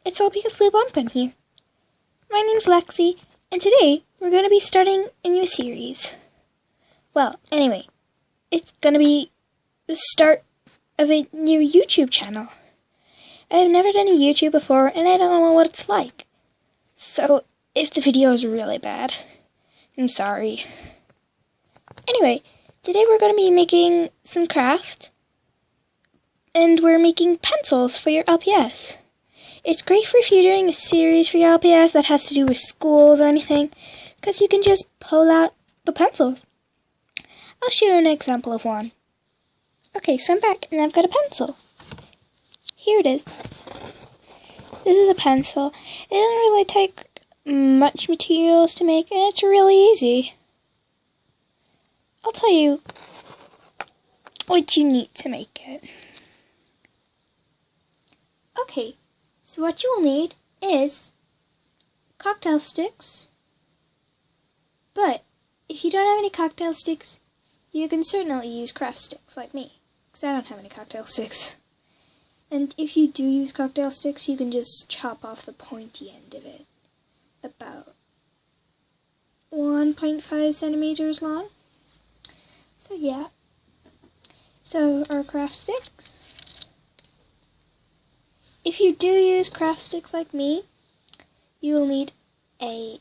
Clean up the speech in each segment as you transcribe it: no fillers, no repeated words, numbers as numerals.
it's all because Blue Bumpkin here. My name's Lexi, and today we're going to be starting a new series. Well, anyway, it's going to be the start of a new YouTube channel. I've never done a YouTube before, and I don't know what it's like. So, if the video is really bad, I'm sorry. Anyway, today we're going to be making some craft, and we're making pencils for your LPS. It's great for if you're doing a series for your LPS that has to do with schools or anything, because you can just pull out the pencils. I'll show you an example of one. Okay, so I'm back, and I've got a pencil. Here it is. This is a pencil. It doesn't really take much materials to make, and it's really easy. I'll tell you what you need to make it. Okay, so what you will need is cocktail sticks, but if you don't have any cocktail sticks, you can certainly use craft sticks like me, because I don't have any cocktail sticks. And if you do use cocktail sticks, you can just chop off the pointy end of it, about 1.5 centimeters long. So yeah, so our craft sticks. If you do use craft sticks like me, you will need a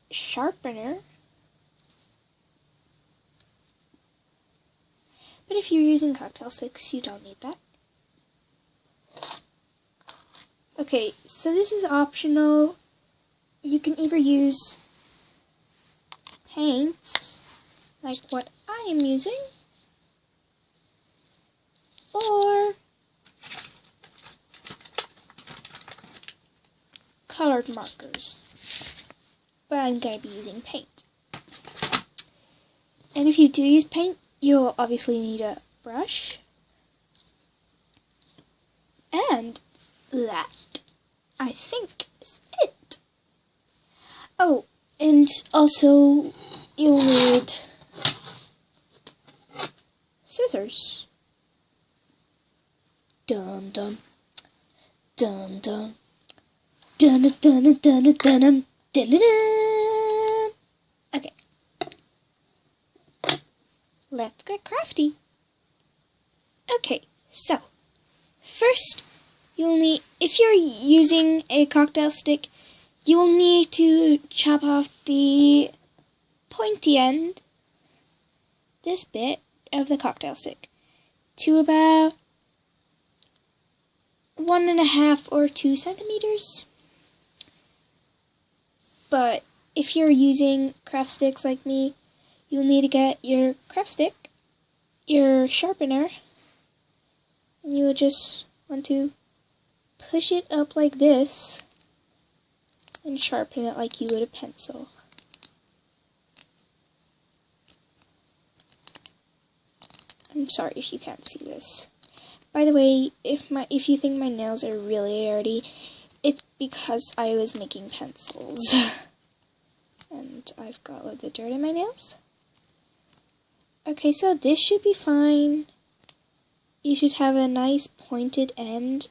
sharpener. But if you're using cocktail sticks, you don't need that. Okay, so this is optional. You can either use paints, like what I am using, or colored markers, but I'm going to be using paint. And if you do use paint, you'll obviously need a brush, and that, I think, is it. Oh, and also you'll need scissors. Dun dun dun dun. Dun dun dun dun dun dun dun dun dun. Okay. Let's get crafty. Okay, so first you'll need, if you're using a cocktail stick, you will need to chop off the pointy end, this bit of the cocktail stick, to about 1.5 or 2 centimeters. But if you're using craft sticks like me, you'll need to get your craft stick, your sharpener, and you will just want to push it up like this and sharpen it like you would a pencil. I'm sorry if you can't see this. By the way, if you think my nails are really dirty, it's because I was making pencils. And I've got loads of dirt in my nails. Okay, so this should be fine. You should have a nice pointed end.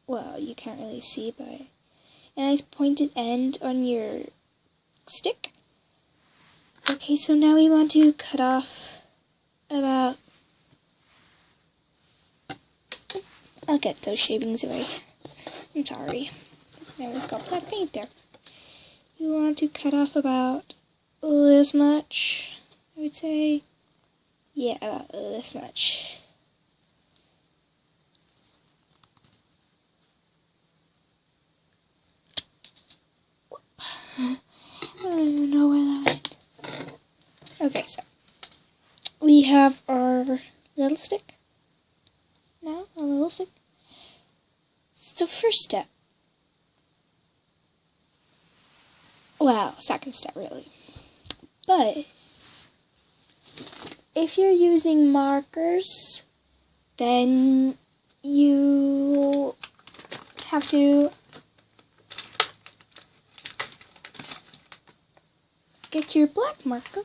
Well, you can't really see, but a nice pointed end on your stick. Okay, so now we want to cut off about... I'll get those shavings away. I'm sorry. There we've got black paint there. You want to cut off about this much, I would say. Yeah, about this much. I don't even know where that went. Okay, so we have our little stick. Now, a little stick. So first step. Well, second step really. But if you're using markers, then you have to get your black marker.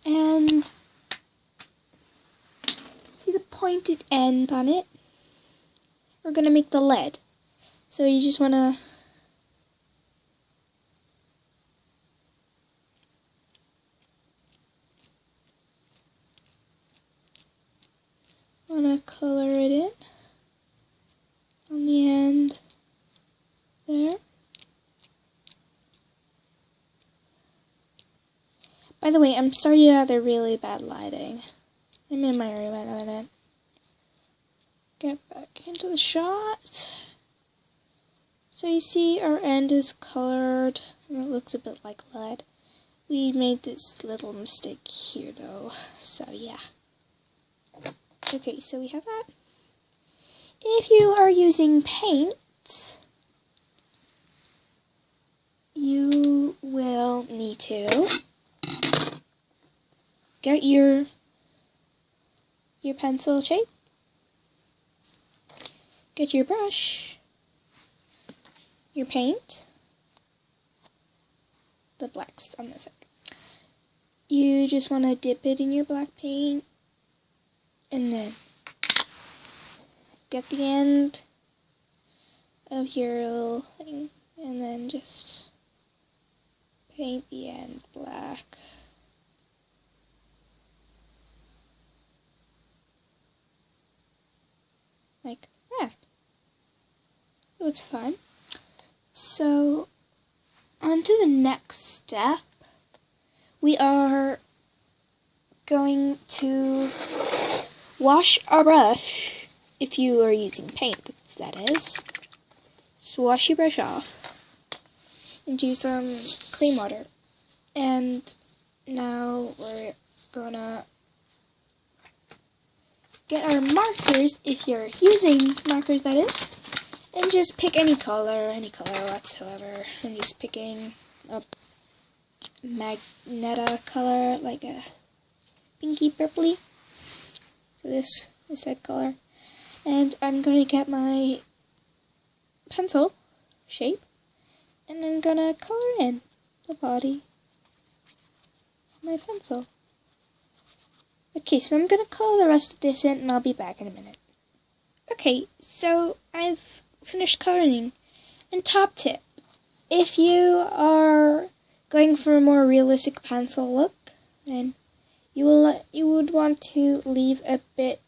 And see the pointed end on it? we're going to make the lead. So you just want to color it in on the end there. By the way, I'm sorry you had the really bad lighting. I'm in my room at the minute. Get back into the shot. So you see our end is colored and it looks a bit like lead. We made this little mistake here though, so yeah. Okay, so we have that. If you are using paint, you will need to get your pencil shape, get your brush, your paint, the blacks on this side. You just want to dip it in your black paint and then get the end of your little thing and then just paint the end black. Like that. So it's fun. So, on to the next step. We are going to wash our brush, if you are using paint, that is. Just wash your brush off into some clean water. And now we're gonna get our markers, if you're using markers that is, and just pick any color whatsoever. I'm just picking a magenta color, like a pinky purpley. So this type color. And I'm going to get my pencil shape and I'm going to color in the body of my pencil. Okay, so I'm going to color the rest of this in and I'll be back in a minute. Okay, so I've finished coloring. And top tip, if you are going for a more realistic pencil look, then you would want to leave a bit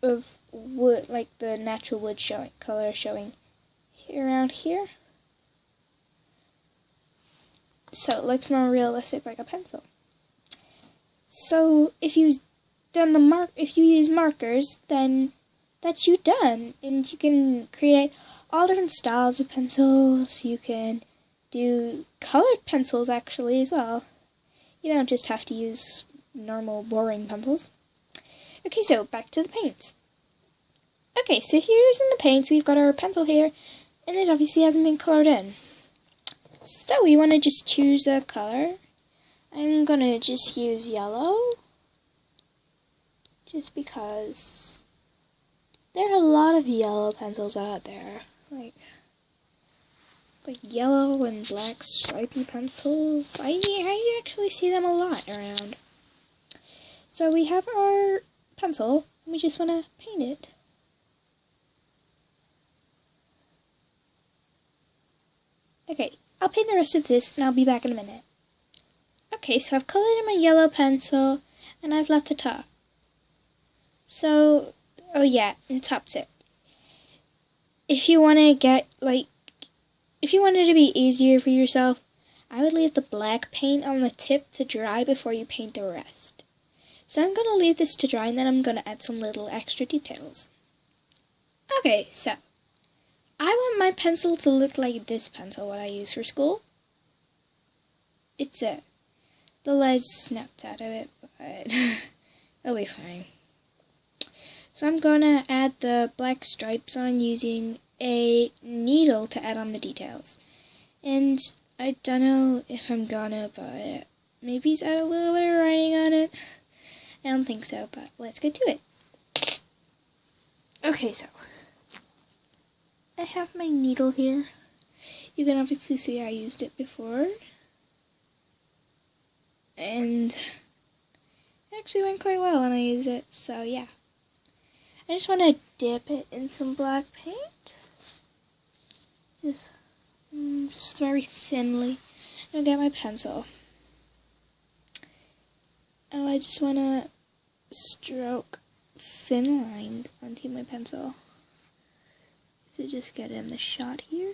of wood, like the natural wood color showing around here. So it looks more realistic like a pencil. So if you use markers, then that's you done. And you can create all different styles of pencils. You can do colored pencils actually as well. You don't just have to use normal boring pencils. Okay, so back to the paints. Okay, so here's in the paints, we've got our pencil here, and it obviously hasn't been colored in. So we want to just choose a color. I'm gonna just use yellow, just because there are a lot of yellow pencils out there, like yellow and black stripy pencils. I actually see them a lot around. So we have our pencil, and we just want to paint it. Okay, I'll paint the rest of this, and I'll be back in a minute. Okay, so I've colored in my yellow pencil, and I've left the top. So, oh yeah, and top tip. If you want to if you want it to be easier for yourself, I would leave the black paint on the tip to dry before you paint the rest. So I'm going to leave this to dry and then I'm going to add some little extra details. Okay, so I want my pencil to look like this pencil, what I use for school. The lead snapped out of it, but it'll be fine. So I'm going to add the black stripes on using a needle to add on the details. And I don't know if I'm gonna, but maybe add a little bit of writing on it. I don't think so, but let's get to it. Okay, so I have my needle here. You can obviously see I used it before. And it actually went quite well when I used it, so yeah. I just want to dip it in some black paint. just very thinly. I'll get my pencil. Oh, I just want to stroke thin lines onto my pencil. So just get in the shot here.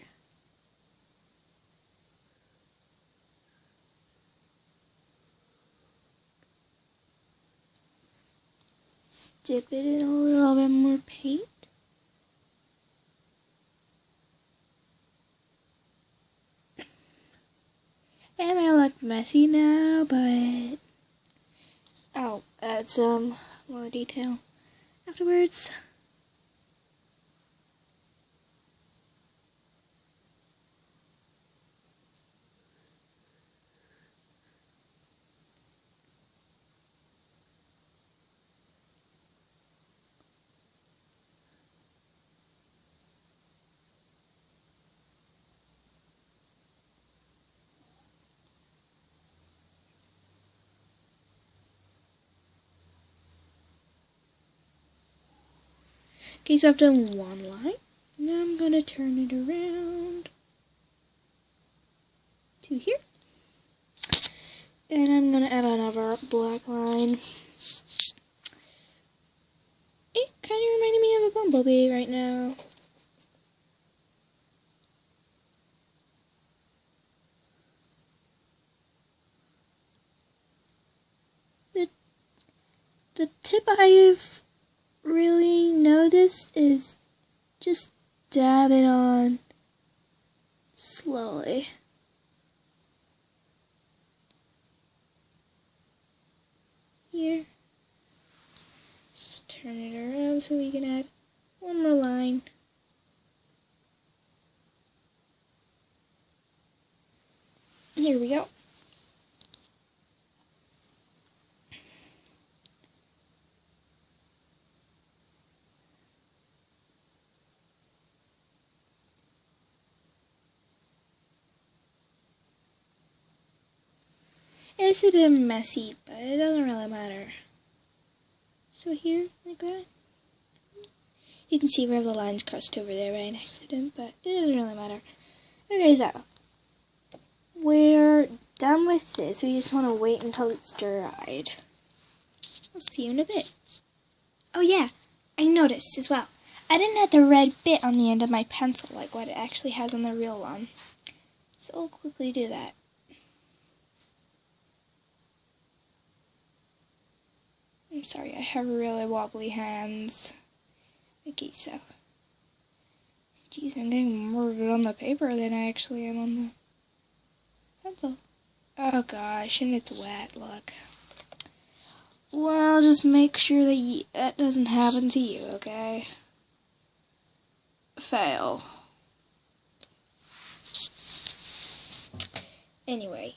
Dip it in a little bit more paint. It might look messy now, but I'll add some more detail afterwards. Okay, so I've done one line. Now I'm going to turn it around to here. And I'm going to add another black line. It kind of reminded me of a bumblebee right now. The tip I've really noticed is just dab it on slowly. Here. Just turn it around so we can add one more line. Here we go. It's a bit messy, but it doesn't really matter. So here, like that. You can see where the lines crossed over there by an accident, but it doesn't really matter. Okay, so we're done with this. We just want to wait until it's dried. I'll see you in a bit. Oh yeah, I noticed as well. I didn't have the red bit on the end of my pencil like what it actually has on the real one. So I'll quickly do that. I'm sorry, I have really wobbly hands. Okay, so. Jeez, I'm getting more of it on the paper than I actually am on the pencil. Oh gosh, and it's wet, look. Well, just make sure that that doesn't happen to you, okay? Fail. Anyway.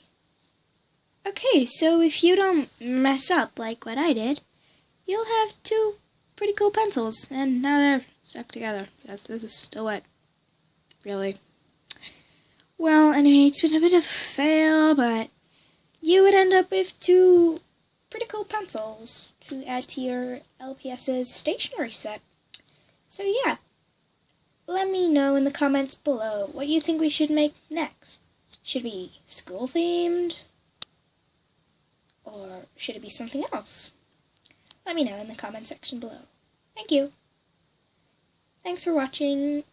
Okay, so if you don't mess up like what I did, you'll have two pretty cool pencils, and now they're stuck together. Yes, this is still wet. Really. Well, anyway, it's been a bit of a fail, but you would end up with two pretty cool pencils to add to your LPS's stationery set. So yeah, let me know in the comments below what you think we should make next. Should it be school themed? Or should it be something else? Let me know in the comment section below. Thank you. Thanks for watching.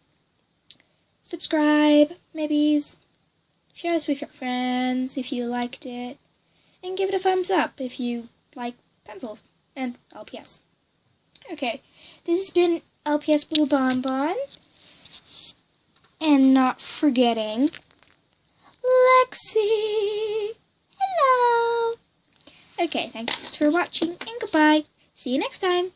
Subscribe, maybe. Share this with your friends if you liked it. And give it a thumbs up if you like pencils and LPS. Okay, this has been LPS Blue Bonbon. And not forgetting Lexi. Hello. Okay, thanks for watching and goodbye. See you next time.